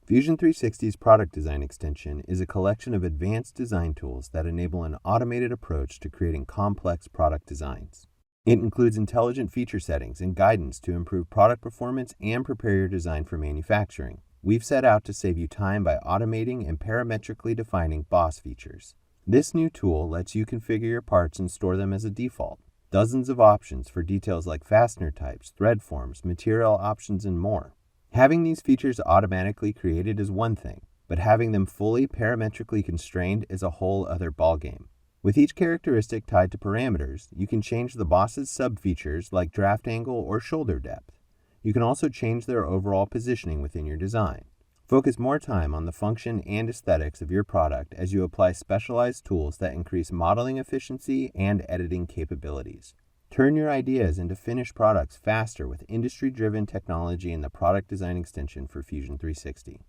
Fusion 360's product design extension is a collection of advanced design tools that enable an automated approach to creating complex product designs. It includes intelligent feature settings and guidance to improve product performance and prepare your design for manufacturing. We've set out to save you time by automating and parametrically defining boss features. This new tool lets you configure your parts and store them as a default. Dozens of options for details like fastener types, thread forms, material options, and more. Having these features automatically created is one thing, but having them fully parametrically constrained is a whole other ballgame. With each characteristic tied to parameters, you can change the boss's sub-features like draft angle or shoulder depth. You can also change their overall positioning within your design. Focus more time on the function and aesthetics of your product as you apply specialized tools that increase modeling efficiency and editing capabilities. Turn your ideas into finished products faster with industry-driven technology in the product design extension for Fusion 360.